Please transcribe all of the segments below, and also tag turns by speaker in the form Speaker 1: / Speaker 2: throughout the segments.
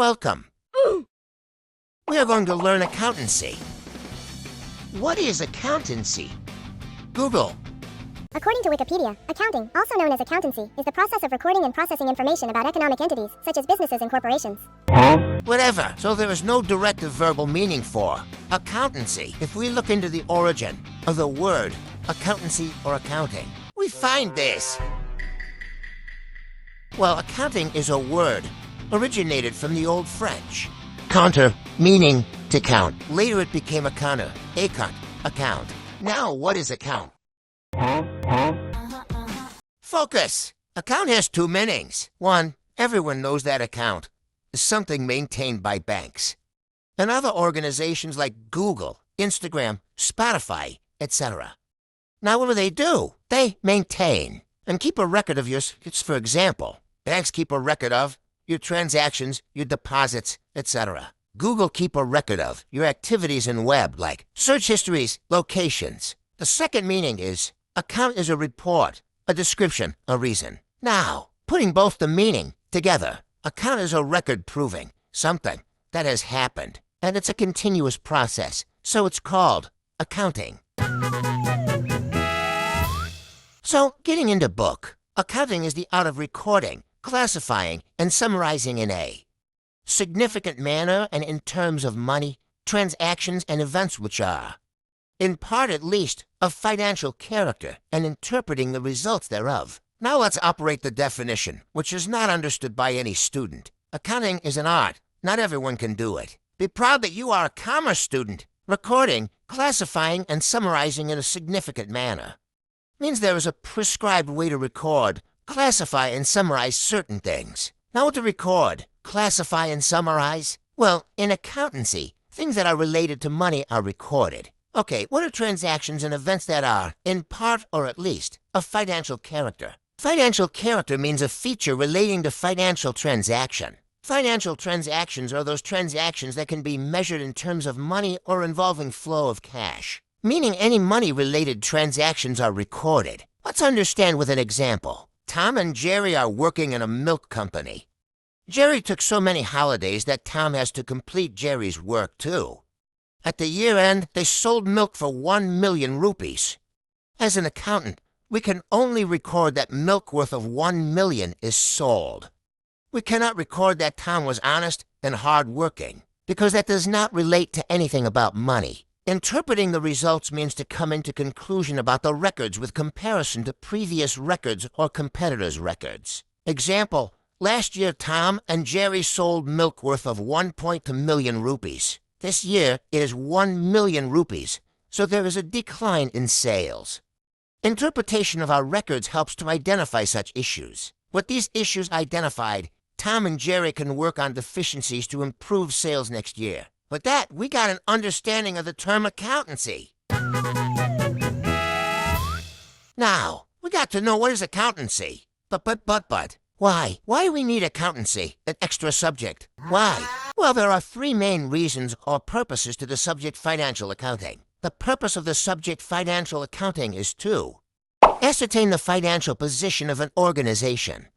Speaker 1: Welcome. We are going to learn accountancy. What is accountancy? Google.
Speaker 2: According to Wikipedia, accounting, also known as accountancy, is the process of recording and processing information about economic entities, such as businesses and corporations.
Speaker 1: Whatever, so there is no directive verbal meaning for accountancy. If we look into the origin of the word accountancy or accounting, we find this. Well, accounting is a word originated from the Old French. Compter, meaning to count. Later it became accounter, account, account. Now what is account? Focus! Account has two meanings. One, everyone knows that account is something maintained by banks and other organizations like Google, Instagram, Spotify, etc. Now what do? They maintain and keep a record of your, for example, banks keep a record of your transactions, your deposits, etc. Google keep a record of your activities in web like search histories, locations. The second meaning is account is a report, a description, a reason. Now, putting both the meaning together, account is a record proving something that has happened, and it's a continuous process, so it's called accounting. So, getting into book, accounting is the art of recording, classifying, and summarizing in a significant manner and in terms of money, transactions, and events which are, in part at least, of financial character and interpreting the results thereof. Now let's operate the definition, which is not understood by any student. Accounting is an art. Not everyone can do it. Be proud that you are a commerce student. Recording, classifying, and summarizing in a significant manner means there is a prescribed way to record, classify, and summarize certain things. Now what to record, classify, and summarize? Well, in accountancy, things that are related to money are recorded. Okay, what are transactions and events that are, in part or at least, of financial character? Financial character means a feature relating to financial transaction. Financial transactions are those transactions that can be measured in terms of money or involving flow of cash, meaning any money-related transactions are recorded. Let's understand with an example. Tom and Jerry are working in a milk company. Jerry took so many holidays that Tom has to complete Jerry's work too. At the year end, they sold milk for 1 million rupees. As an accountant, we can only record that milk worth of 1 million is sold. We cannot record that Tom was honest and hard-working, because that does not relate to anything about money. Interpreting the results means to come into conclusion about the records with comparison to previous records or competitors' records. Example, last year Tom and Jerry sold milk worth of 1.2 million rupees. This year, it is 1 million rupees, so there is a decline in sales. Interpretation of our records helps to identify such issues. With these issues identified, Tom and Jerry can work on deficiencies to improve sales next year. With that, we got an understanding of the term accountancy. Now, we got to know what is accountancy. But, why? Why do we need accountancy, an extra subject? Why? Well, there are three main reasons or purposes to the subject financial accounting. The purpose of the subject financial accounting is to ascertain the financial position of an organization,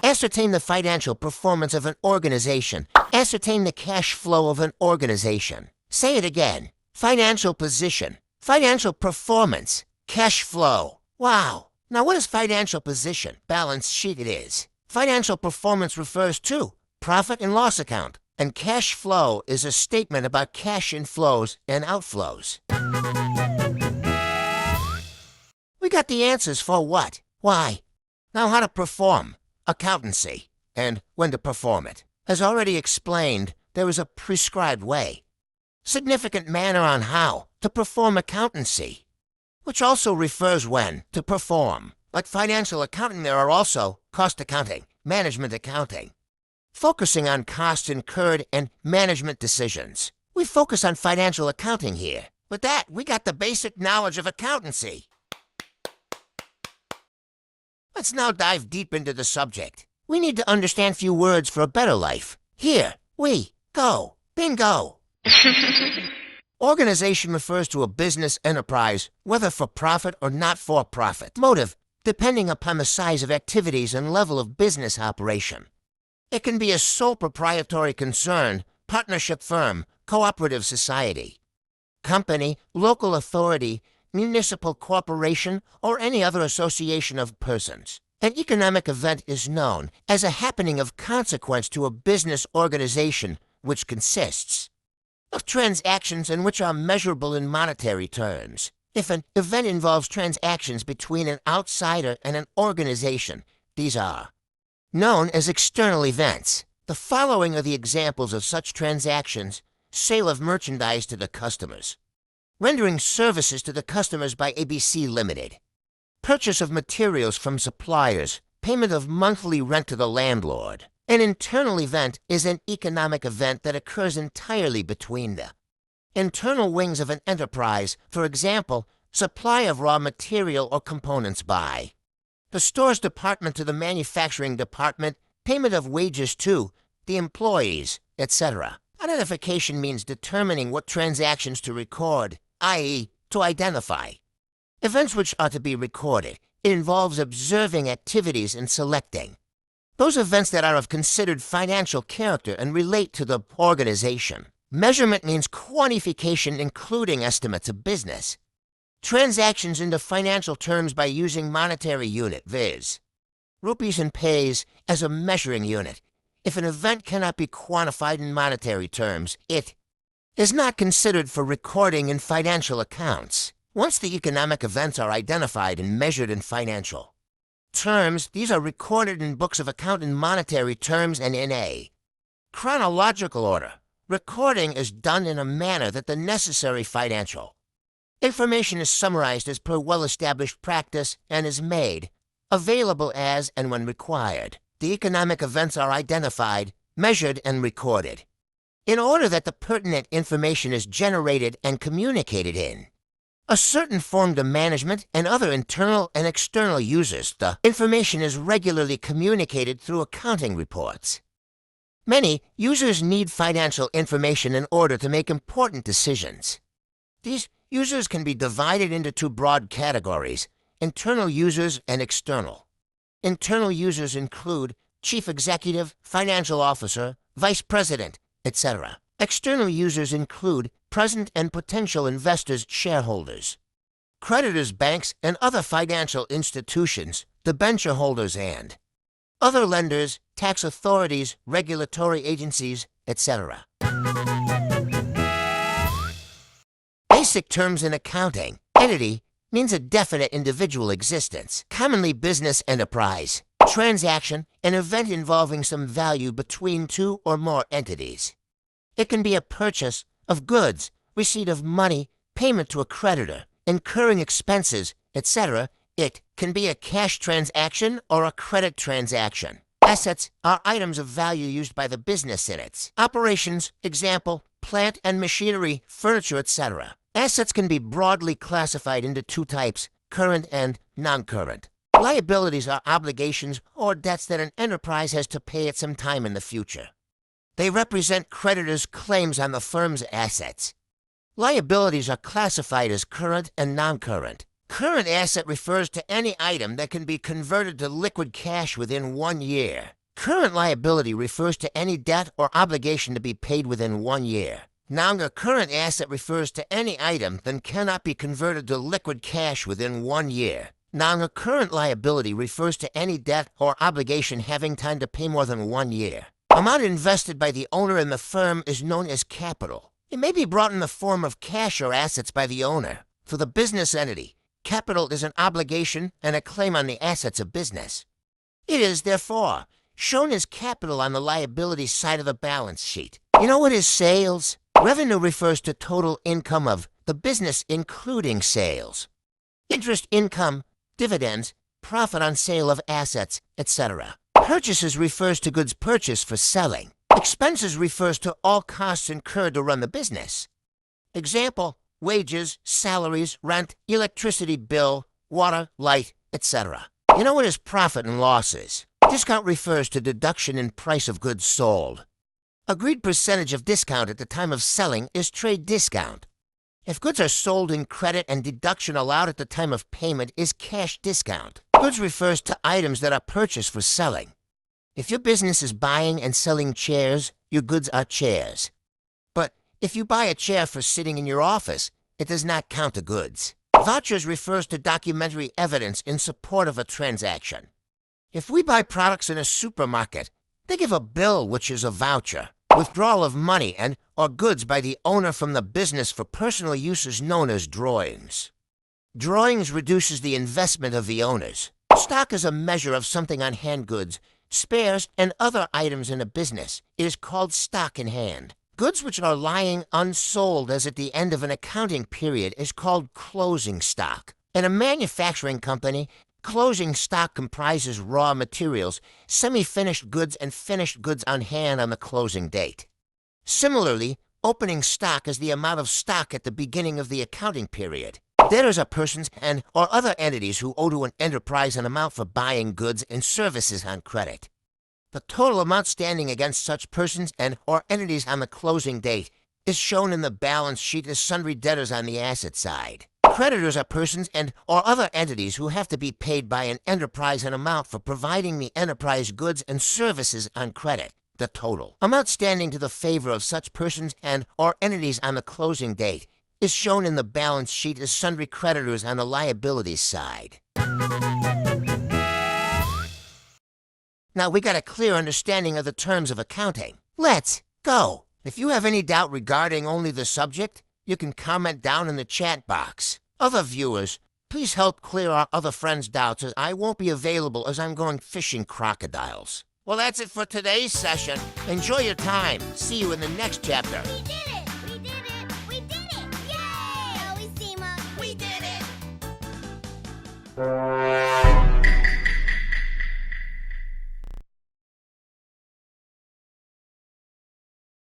Speaker 1: ascertain the financial performance of an organization, ascertain the cash flow of an organization. Say it again. Financial position, financial performance, cash flow. Wow. Now what is financial position? Balance sheet it is. Financial performance refers to profit and loss account, and cash flow is a statement about cash inflows and outflows. We got the answers for what, why. Now how to perform accountancy and when to perform it. As already explained, there is a prescribed way, significant manner on how to perform accountancy, which also refers when to perform. Like financial accounting, there are also cost accounting, management accounting, focusing on costs incurred and management decisions. We focus on financial accounting here. With that, we got the basic knowledge of accountancy. Let's now dive deep into the subject. We need to understand few words for a better life. Here, we, go, bingo. Organization refers to a business enterprise, whether for profit or not for profit. Motive, depending upon the size of activities and level of business operation. It can be a sole proprietary concern, partnership firm, cooperative society, company, local authority, municipal corporation, or any other association of persons. An economic event is known as a happening of consequence to a business organization which consists of transactions and which are measurable in monetary terms. If an event involves transactions between an outsider and an organization, these are known as external events. The following are the examples of such transactions: sale of merchandise to the customers, rendering services to the customers by ABC Limited, purchase of materials from suppliers, payment of monthly rent to the landlord. An internal event is an economic event that occurs entirely between the internal wings of an enterprise, for example, supply of raw material or components by the stores department to the manufacturing department, payment of wages to the employees, etc. Identification means determining what transactions to record, i.e., to identify events which are to be recorded. It involves observing activities and selecting those events that are of considered financial character and relate to the organization. Measurement means quantification, including estimates of business transactions into financial terms by using monetary unit, viz. rupees and pays, as a measuring unit. If an event cannot be quantified in monetary terms, it is not considered for recording in financial accounts. Once the economic events are identified and measured in financial terms, these are recorded in books of account in monetary terms and in a chronological order. Recording is done in a manner that the necessary financial information is summarized as per well-established practice and is made available as and when required. The economic events are identified, measured, and recorded in order that the pertinent information is generated and communicated in a certain form to management and other internal and external users. The information is regularly communicated through accounting reports. Many users need financial information in order to make important decisions. These users can be divided into two broad categories: internal users and external. Internal users include chief executive, financial officer, vice president, etc. External users include present and potential investors, shareholders, creditors, banks, and other financial institutions, debenture holders, and other lenders, tax authorities, regulatory agencies, etc. Basic terms in accounting. Entity means a definite individual existence, commonly business enterprise. Transaction, an event involving some value between two or more entities. It can be a purchase of goods, receipt of money, payment to a creditor, incurring expenses, etc. It can be a cash transaction or a credit transaction. Assets are items of value used by the business in its operations, example, plant and machinery, furniture, etc. Assets can be broadly classified into two types: current and non-current. Liabilities are obligations or debts that an enterprise has to pay at some time in the future. They represent creditors' claims on the firm's assets. Liabilities are classified as current and non-current. Current asset refers to any item that can be converted to liquid cash within 1 year. Current liability refers to any debt or obligation to be paid within 1 year. Non-current asset refers to any item that cannot be converted to liquid cash within 1 year. Non-current liability refers to any debt or obligation having time to pay more than 1 year. Amount invested by the owner in the firm is known as capital. It may be brought in the form of cash or assets by the owner. For the business entity, capital is an obligation and a claim on the assets of business. It is, therefore, shown as capital on the liability side of the balance sheet. You know what is sales? Revenue refers to total income of the business, including sales. Interest income, dividends, profit on sale of assets, etc. Purchases refers to goods purchased for selling. Expenses refers to all costs incurred to run the business. Example, wages, salaries, rent, electricity bill, water, light, etc. You know what is profit and losses? Discount refers to deduction in price of goods sold. Agreed percentage of discount at the time of selling is trade discount. If goods are sold in credit and deduction allowed at the time of payment is cash discount. Goods refers to items that are purchased for selling. If your business is buying and selling chairs, your goods are chairs. But if you buy a chair for sitting in your office, it does not count the goods. Vouchers refers to documentary evidence in support of a transaction. If we buy products in a supermarket, they give a bill, which is a voucher. Withdrawal of money and or goods by the owner from the business for personal use is known as drawings. Drawings reduces the investment of the owners. Stock is a measure of something on hand goods, spares, and other items in a business. It is called stock in hand. Goods which are lying unsold as at the end of an accounting period is called closing stock. In a manufacturing company, closing stock comprises raw materials, semi-finished goods, and finished goods on hand on the closing date. Similarly, opening stock is the amount of stock at the beginning of the accounting period. Debtors are persons and or other entities who owe to an enterprise an amount for buying goods and services on credit. The total amount standing against such persons and or entities on the closing date is shown in the balance sheet as sundry debtors on the asset side. Creditors are persons and or other entities who have to be paid by an enterprise an amount for providing the enterprise goods and services on credit. The total amount standing to the favor of such persons and or entities on the closing date is shown in the balance sheet as sundry creditors on the liabilities side. Now we got a clear understanding of the terms of accounting. Let's go! If you have any doubt regarding only the subject, you can comment down in the chat box. Other viewers, please help clear our other friends' doubts, as I won't be available as I'm going fishing crocodiles. Well, that's it for today's session. Enjoy your time. See you in the next chapter.
Speaker 3: We did it! We did it! We did it! Yay! Always team up. We did it!